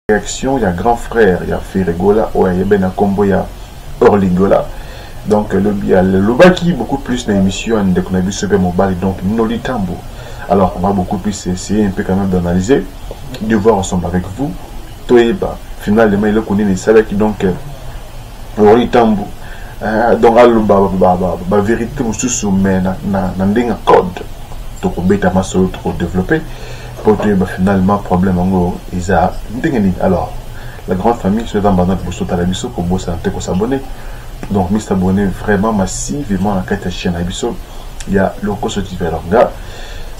réaction, il y a grand frère, il y a Ferregola, il y a Ben Combo, il y a Orligola. Donc le baki beaucoup plus dans l'émission de qu'on a vu sur mobile, donc Noli Tambo. Alors on va beaucoup plus essayer un peu quand même d'analyser, de voir ensemble avec vous. Toeba, finalement il a connu les salaires qui donc Noli Tambo. Donc la vérité aussi sous mais un code donc bêta maso trop développé pour que finalement problème en gros ils a alors la grande famille se dans pour sauter à la biso pour bosser un peu pour s'abonner. Donc, mis s'abonner vraiment massivement à la chaîne Abisso. Il y a le Kosotif Longa.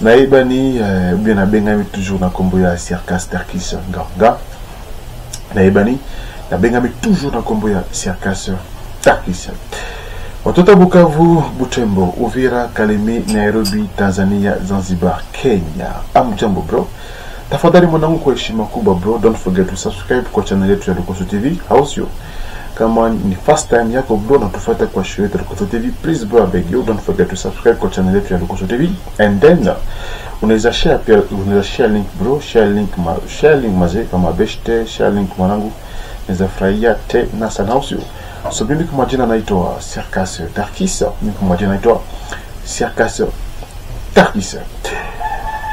Naïbani, bien à Bengami toujours dans Komboya Circas Terkis Ganga. Naïbani, la Bengami toujours dans Komboya Circas Terkis. Watoto Bukavu, Butembo, Uvira, Kalemi, Nairobi, Tanzania, Zanzibar, Kenya. Amjambo bro. Tafadhali mwanangu kwa heshima kubwa bro. Don't forget to subscribe kwa channel yetu ya Lukoso TV. How's you? Kama ni first time yako bro na tufuata kwa show yetu Lukoso TV, please bro, I beg you, don't forget to subscribe kwa channel yetu ya Lukoso TV, and then unaweza share link bro, share link maze kama beshte, share link mwanangu, unaweza furahia te na sana usio. So mimi kwa majina naitwa Circas Terkis, mimi kwa majina naitwa Circas Terkis.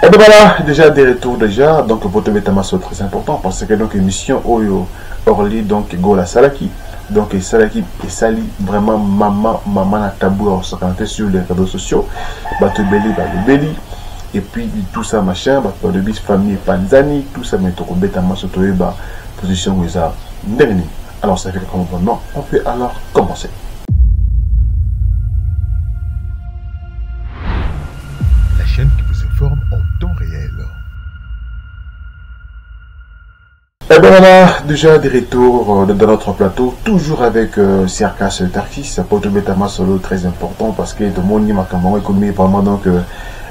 Et bien voilà, déjà des retours déjà, donc votre bétamasso très important parce que donc émission Oyo Orly donc Gola Salaki. Donc Salaki et Sali vraiment maman na tabou on se connecter sur les réseaux sociaux. Bato Belly et puis tout ça machin, bato de bis famille Panzani, tout ça mais to bétamasso to eba position où ça ndeni. Alors ça fait comme bon, on peut alors commencer. La chaîne qui vous informe en temps réel. Et bien voilà, déjà des retours dans notre plateau, toujours avec Circas Terkis, ça peut être un solo très important parce que tout le monde m'a économie vraiment donc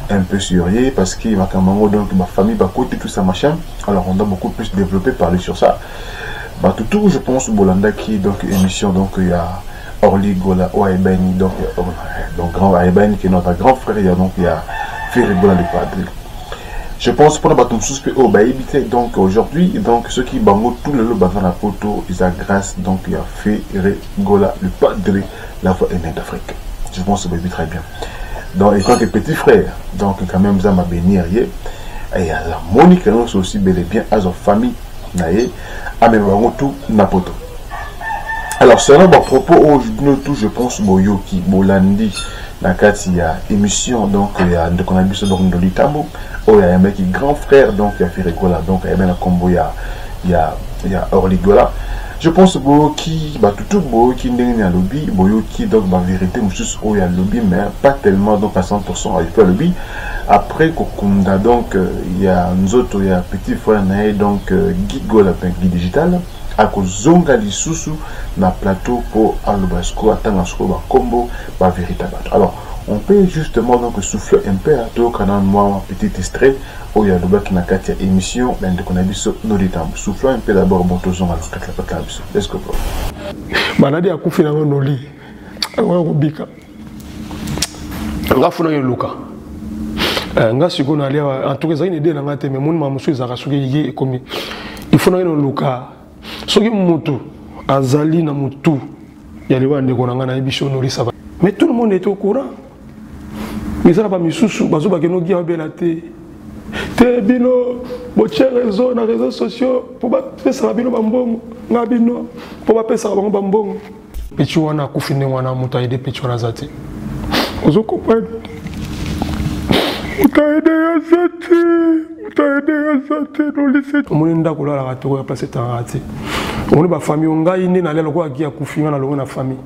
un peu surveillé parce que m'a donc ma famille va côté tout ça machin. Alors on a beaucoup plus développé parler sur ça. Bah tout je pense Bolanda qui donc émission donc il y a Orly Gola Oaibani donc grand Oaibani qui est notre grand frère, il y a donc il y a Ferregola le padre. Je pense pour le bâton suspect au Baïbité, donc aujourd'hui, donc ceux qui bango tout le lot dans la photo, ils ont grâce, donc il a fait Gola, le padre, la voix aînée d'Afrique. Je pense que c'est très bien. Donc, et tant que petit frère, donc quand même, ça m'a béni, et la Monique, c'est aussi bel et bien à sa famille, à mes bango tout, n'importe. Alors, selon mon propos, aujourd'hui, je pense, Boyoki, Bolandi, il y a émission, donc il y a de cannabis donc Noli Tambo, il y a un mec qui est grand frère, donc il y a Ferregola, donc il y a un combo, il y a Orligola. Je pense qui tout qui n'est à lobby, qui donc ma vérité, juste il y a lobby, mais pas tellement donc à 100% avec le lobby. Après Kokunda, donc il y a nous autres, il y a petit frère donc Gigola, Guy Digital. À Kozonga Lisusu na plateau pour Alobasco Atangasko ba combo ba véritable. Alors on peut justement donc souffler un peu à tout canal moi petit extrait où il y a le bac na katia émission ben de konabiso no détam souffler un peu d'abord bon tozon alors katla biso. Let's go bro. Maladi akufi na noli. Ngo kubika. Ngafuna yeluka. Nga sikona alia en tout cas une idée na ngate mais mon mamusu ezaka soki yé comme il faut na yeluka. Soki mutu azali na mutu yaliwa ndeko na ngana ebisho noli sava mais tout le monde est au courant mais ça pas misusu bazo ba keno gia belate te bino bo réseau na réseaux sociaux pour ba pesa bino bambongo ngabino pour ba pesa bango bambongo petit wana kufine wana mutu aide petit wana zati ozo comprendre utaide yazate no lycée omoni ndako la la to ya place tarati on ba famille ngai ni na lelo ko akia kufinga na longo na famille.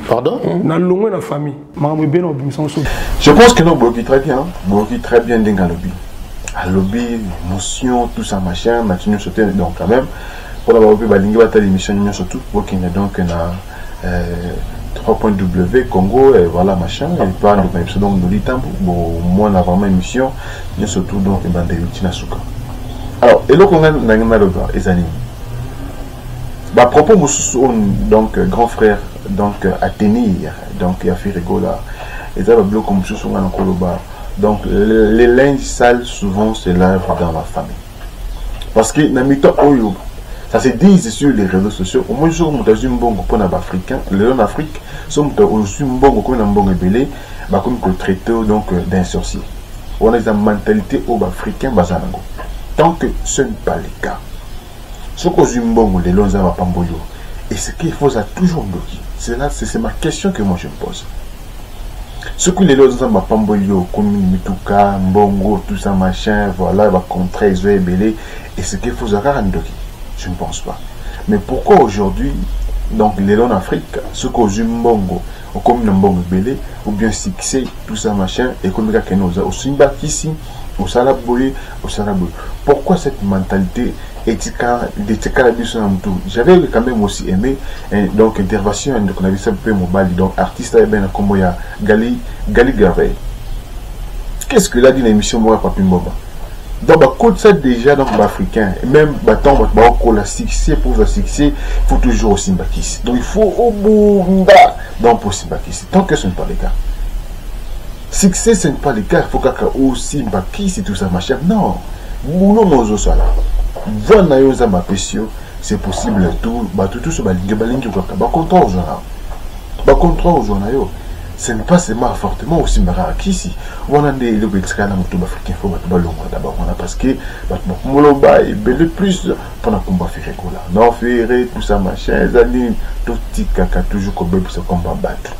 Pardon? Na longo na famille. Maman bien obimisa so. Je pense que non bloqué très bien, dans lobby. À lobby, émotion, tout ça machin, machin sauter donc quand même pour avoir vu balingi bata l'émission nous surtout pour qu'il y ait donc na 3.w Congo et voilà machin et pas donc épisode donc Noli Tambo bon moi on a vraiment émission nous surtout donc bande Utina Suka. Alors et là qu'on a na le les animaux. Bah propos donc grand frère donc à tenir donc il a fait rigola et ça va bloquer comme ce sont en Koloba donc les linges sales souvent se lavent dans la famille parce que na mito oyo Ça se dit sur les réseaux sociaux. Au moins, je suis un bon pour les Africains, les en Afrique, sont un bon comme un bon belé, comme le traité donc d'un sorcier. On a une mentalité aux Africains bazanango. Tant que ce n'est pas le cas, ce qu'on a un bon les longs à Pamboyo, et ce qu'il faut ça toujours bloquer. C'est ma question que moi je me pose. Ce que les longs à Pamboyo, comme Mituka, Mbongo, tout ça machin, voilà, va contrer les belé, et ce qu'il faut ça bloquer. Je ne pense pas. Mais pourquoi aujourd'hui, donc les longs en Afrique, ce qu'on a un bongo, comme un bon belé, ou bien succès, tout ça machin, et comme il y a au Simba ici, au Salaboye, au Salaboye. Pourquoi cette mentalité j'avais quand même aussi aimé donc intervention donc on avait ça peu mobile donc artiste ben comme il y a Gali Garvey. Qu'est-ce que l'a dit l'émission moi Papi Mbomba? Donc bah côté ça déjà donc africain même battant la succès pour le succès il faut toujours aussi Mbakis. Donc il faut au bout donc pour Mbakis tant que ce n'est pas le cas. Succès ce n'est pas le cas, il faut qu'il aussi Mbakis et tout ça machin. Non. Nous nous sommes là. Voilà c'est possible tout tout ce balingue contrôle aux journaux. Ce n'est pas seulement fortement aussi marqué ici. On a des lobbies africains faut d'abord parce que le plus pour la combat faire là. Non faire tout ça machin amis tout petit caca toujours comme pour ce combat battre.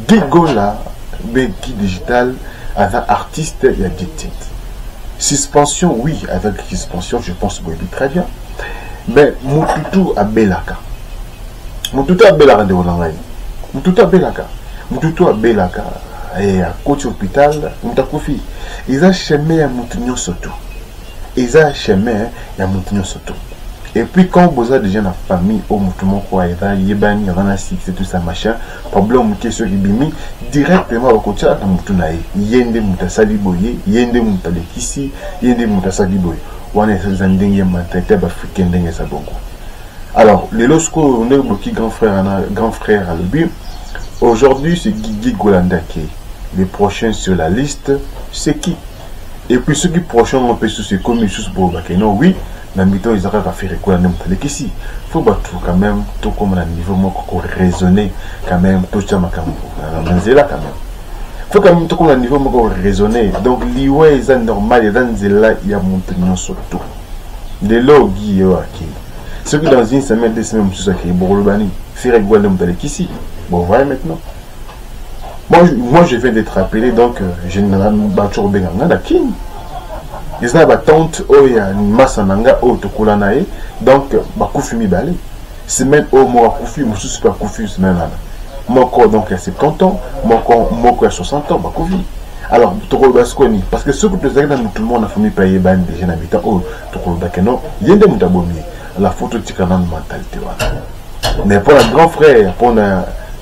Gigola qui digital avec artiste il y a des titres. Suspension, oui, avec suspension, je pense que oui, très bien. Mais Mututu à Belaka. Mututu à Belaka de Hollandais. Mututu à Belaka. Mututu à Belaka. Et à côté hôpital, Mutakufi. Ils ont chemin à Moutinho surtout. Ils ont chemin à Moutinho surtout. Et puis quand vous avez déjà la famille, au Moutumon, quoi, il y a Yébani, il y a Six et tout ça, machin, problème qui est sur Bimi, directement au côté de Moutunaï. Yende Moutasali Boye, Yende Moutalekisi, Yende Moutasali Boye. On est ces endings mentalité africain d'Engue Sabongo. Alors, les losco, on est bloqué grand frère à l'objet. Aujourd'hui, c'est Guigui Golanda qui est les prochains sur la liste. C'est qui? Et puis ceux qui prochains on peut se commis sous pour Bakeno, oui. La mi-temps, ils auraient fait quoi ici. Il faut battre quand même, tout comme à niveau raisonner, quand même, tout ça, là quand même. Il faut quand même tout comme à niveau raisonner. Donc, l'IWA est normal, il y a mon tenant surtout. Les logis, ceux qui dans une semaine, 2 semaines, tout ça, qui est Borobani, faire quoi ici. Bon, voilà maintenant. Moi, je viens d'être appelé, donc, je n'ai pas toujours bien d'accord. Ils ont une tante, il y a une masse en anga, donc, bakufi mi balé. Semaine où moi bakufi, moi je suis pas bakufi semaine là. Moi donc il y a 70 ans, moi il y a 60 ans, bakufi. Alors, parce que ce que tu as dans tout le monde a famille payer ban des jeunes habitants, oh, tu as non, il y a des mutabomi. La photo de la mentalité. Mais pour le grand frère, pour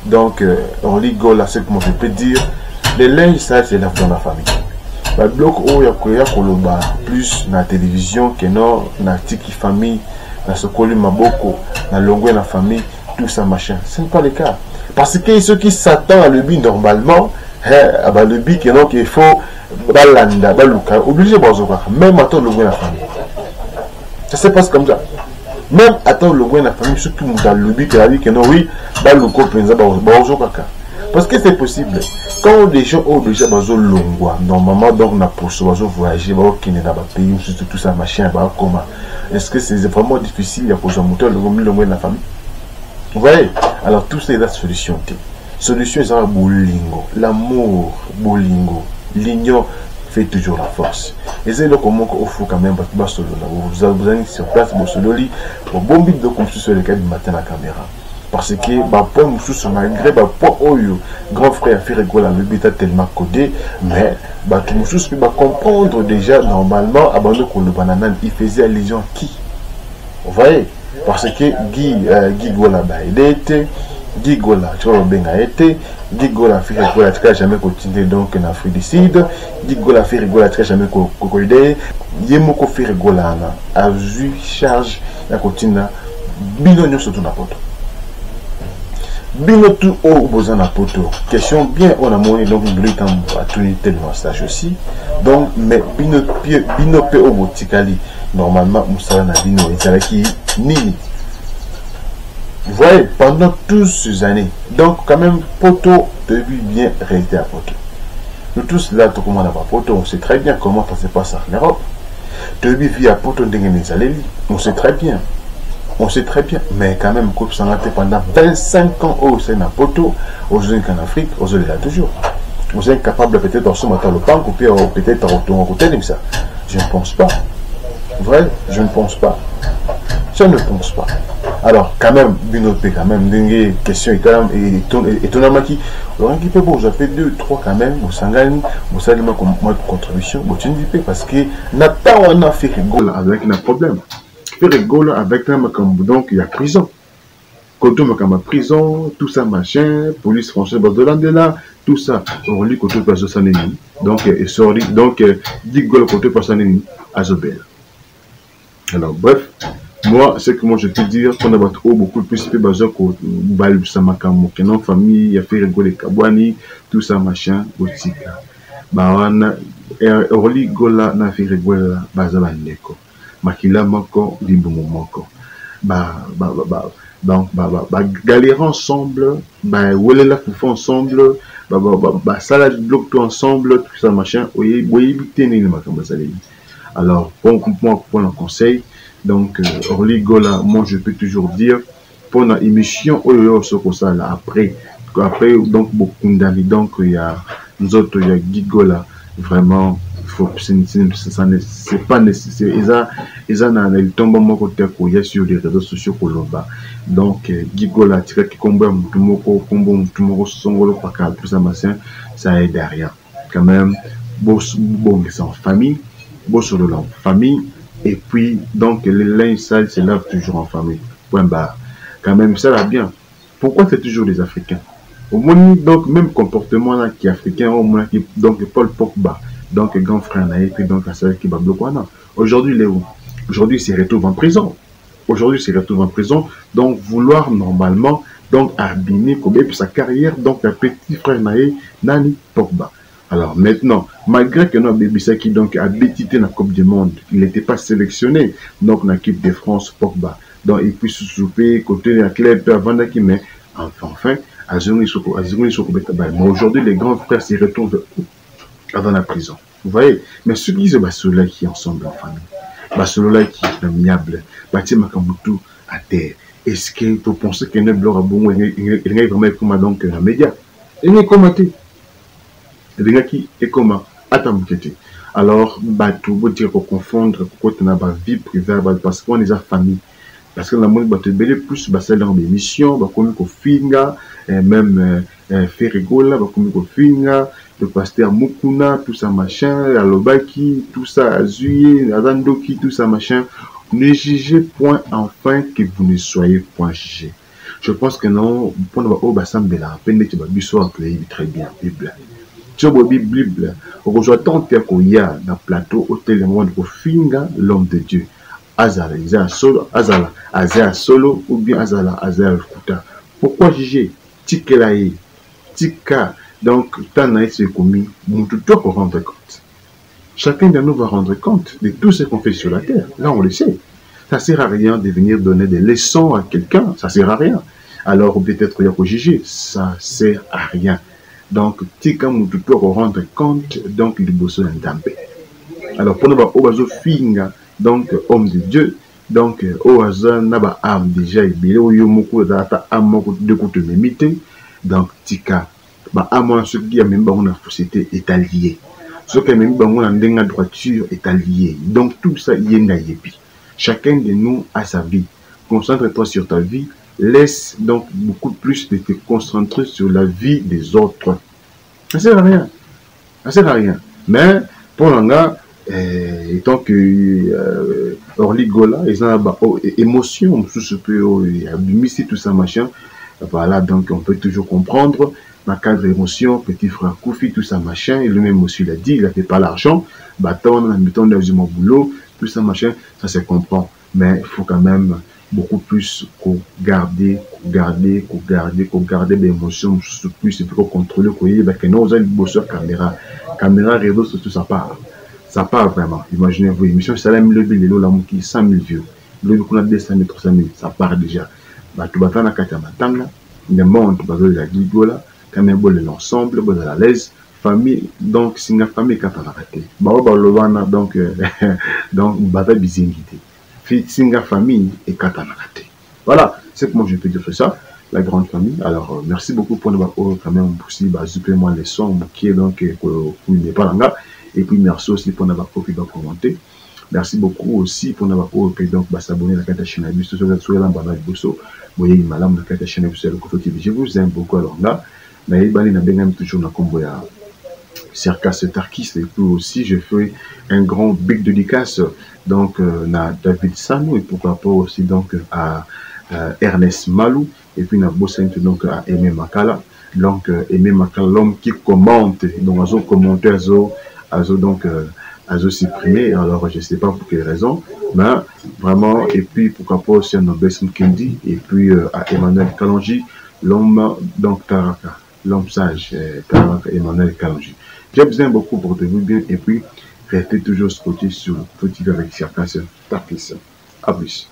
donc, on rigole à ce que moi je peux dire, les linges, ça c'est dans la famille. Le bloc où il y a plus na télévision que non na tiki famille na sokoli maboko na longue na famille tout ça machin. Ce n'est pas le cas parce que ceux qui s'attendent à le but normalement le but que non qu'il faut balanda baluka obligé bazoka même attendre le la famille. Ça se passe comme ça. Même attendre le la famille surtout dans le but que la vie que non oui baluko penza bazoka. Parce que c'est possible. Quand les gens ont déjà besoin de longwa, normalement, donc, on a pour voyager, qui n'est pas pays, tout ça, machin, comment. Est-ce que c'est vraiment difficile à poser un moteur, le de la famille? Vous voyez? Alors, tout ça est la solution. Solution, c'est un bolingo. L'amour, bolingo. L'union fait toujours la force. Et c'est là comment on fait quand même, vous avez sur place, pour bon but de construire sur le cas du matin à la caméra. Parce que malgré grand frère fait rigoler le but tellement codé, mais tout le monde comprendre déjà normalement avant que le banana il faisait allusion à qui? Vous voyez? Parce que Guy Gola il a été, Guy Gola tu vois bien a été, Guy Gola fait rigoler tu jamais continué donc en Afrique du Sud, Guy Gola fait rigoler tu jamais cocoidé, Yemoko fait rigoler a vu charge la continue binono surtout na poto. Bino tout au besoin à poto. Question bien on a monnaie donc nous à tout tellement stage aussi. Donc mais bino pe au botikali normalement Moussa Nabino et Zalaki Nini. Vous voyez, pendant toutes ces années, donc quand même, Poto devait bien rester à Poto. Nous tous là, tout comment on n'a pas Poto, on sait très bien comment ça se passe en Europe. Devait vivre à Poto, on sait très bien. On sait très bien, mais quand même, coupe s'en a pendant 25 ans au Sénat Poto, aujourd'hui qu'en Afrique, aujourd'hui là toujours. Vous êtes capable peut-être de se mettre le pan, ou peut-être de retourner ça. Je ne pense pas. Vrai, je ne pense pas. Je ne pense pas. Alors, quand même, Binopé, quand même, une question étonnamment qui, Laurent qui peut bon, j'ai fait 2, 3 quand même, vous s'engagez, vous savez comme moi de contribution, vous tu ne dis pas parce que n'a pas on a fait rigoler avec un problème. Fait rigoler avec un comme donc il y a prison. Quand on a prison, tout ça machin, police française de là, tout ça, on lit côté personne donc et sorry, donc 10 goals côté personne à Zobel. Alors bref. Moi, c'est que moi je peux dire qu'on a beaucoup plus de besoin que Balb Samakamo, que non famille, il y a fait rigoler Kabwani, tout ça machin, Botika. Bawana, Orli Gola n'a fait rigoler Bazalandeko. Makila Moko, Libumo Moko. Donc, galérer ensemble, Wolela Foufou ensemble, Salade Bloc tout ensemble, tout ça machin, oui, alors, pour un conseil, donc, Orly Gola, moi je peux toujours dire, pour une émission, après, donc, beaucoup d'années, donc, il y a, nous autres, il y a Guy Gola, vraiment, c'est pas nécessaire. Ils ont tombé mon côté sur les réseaux sociaux pour le bas. Donc, Guy Gola, qui combat ça aide à rien. Quand même, bon, c'est en famille, bon, sur le long, famille. Et puis, donc, les linges sales se lavent toujours en famille. Point barre. Quand même, ça va bien. Pourquoi c'est toujours les Africains? Au moins, donc, même comportement là qui est africain, au moins, donc, Paul Pogba, donc, grand frère là, et puis, donc, ça qui va bloquer. Aujourd'hui, il est où? Aujourd'hui, il se retrouve en prison. Aujourd'hui, il se retrouve en prison. Donc, vouloir normalement, donc, abîmer, puis sa carrière, donc, un petit frère Naé, Nani Pogba. Alors maintenant, malgré que notre bébé qui donc a bétité dans la Coupe du Monde, il n'était pas sélectionné donc dans l'équipe de France Pogba. Donc il peut se souper côté de la club avant qui mais enfin mais aujourd'hui les grands frères se retrouvent dans la prison. Vous voyez, mais ceux qui se ceux-là qui ensemble en famille, ceux-là qui est amiable, Batima Kamutu à terre. Est-ce que vous pensez qu'il y a un blog à bon, il y a vraiment comme donc un média, il y a commenté. Les gens qui est comment alors tu peux dire qu'on confondre pourquoi tu n'as pas vie privée parce qu'on est en famille parce que la monde va te bêler plus c'est dans l'émission comme qu'on finga même fait rigoler comme qu'on finga le pasteur Mukuna tout ça machin Alobaki tout ça Azuye Azandoki tout ça machin ne jugez point enfin que vous ne soyez point jugé. Je pense que non pour nous au bassin de la peine que tu vas bisoir très bien Bible. Tu vois, Bible, on reçoit tant qu'il y a dans le plateau, au téléphone, au finga, l'homme de Dieu. Azala, Isaiah solo, ou bien Azala, Kuta. Pourquoi juger? Tikelaï, Tika, donc, Tanaï s'est commis, nous doit rendre compte. Chacun de nous va rendre compte de tout ce qu'on fait sur la terre. Là, on le sait. Ça ne sert à rien de venir donner des leçons à quelqu'un, ça ne sert à rien. Alors, peut-être qu'il y a qu'à juger, ça ne sert à rien. Donc, tika mutu to rendre compte donc du bosso d'Indambe. Alors, pour nous obazo finga donc homme de Dieu donc oaza naba âme déjà ibile oyo moko data âme moko de côté limité donc tika ba âme ce qui a même ba on a société est allié. Ce qui même ba on a ndenga droiture est allié. Donc tout ça yenga yebi. Chacun de nous a sa vie. Concentre-toi sur ta vie. Laisse donc beaucoup plus de te concentrer sur la vie des autres. Ça sert à rien. Ça sert à rien. Mais pour l'anga, étant que Orly Gola, ils ont des émotions, tout ça machin. Voilà, donc on peut toujours comprendre. Ma cadre émotion, petit frère Koufi, tout ça machin. Et lui-même aussi l'a dit, il n'a fait pas l'argent. Bâton, mettons dans mon boulot, tout ça machin, ça se comprend. Mais il faut quand même beaucoup plus garder des émotions plus et puis contrôler que non vous allez bosser caméra réseau sur tout ça part Ça part vraiment. Imaginez-vous, émission Salem Lebi, les lots, qui 100 000 vieux. Le qu'on a 200 000, 300 000, ça part déjà. Bah, tu vas faire la carte à Matanga, mais bon, tu vas faire la Gigola, quand même, bon, l'ensemble, bon, à l'aise, famille, donc, c'est une famille quand on a raté. Bah, donc, donc, bataille bizingité. Singa famille et quand on a raté. Voilà, c'est que moi je peux dire ça, la grande famille. Alors, merci beaucoup pour nous quand même aussi, bah, supplément les sons qui est donc, pour n'est pas là. Et puis, merci aussi pour nous avoir commenté. Merci beaucoup aussi pour nous avoir donc, s'abonner à la chaîne Abus, sur la Bosso. Vous voyez, madame, la chaîne Abus, je vous aime beaucoup. Alors là, mais il toujours dans combo ya Circas Tarkis. Et puis aussi, je fais un grand big dédicace donc à David Sanou et pourquoi pas aussi donc à Ernest Malou et puis na Bossent donc à Aimé Makala. Donc Aimé Makala, l'homme qui commente, donc azo commenter azo donc azo supprimé. Alors je sais pas pour quelle raison, mais vraiment. Et puis pourquoi pas aussi à Nobes Mkendi et puis à Emmanuel Kalonji, l'homme donc Taraka, l'homme sage Taraka Emmanuel Kalonji. J'ai besoin beaucoup pour vous bien et puis restez toujours scotché sur Petit avec Circas Tarkis. À plus.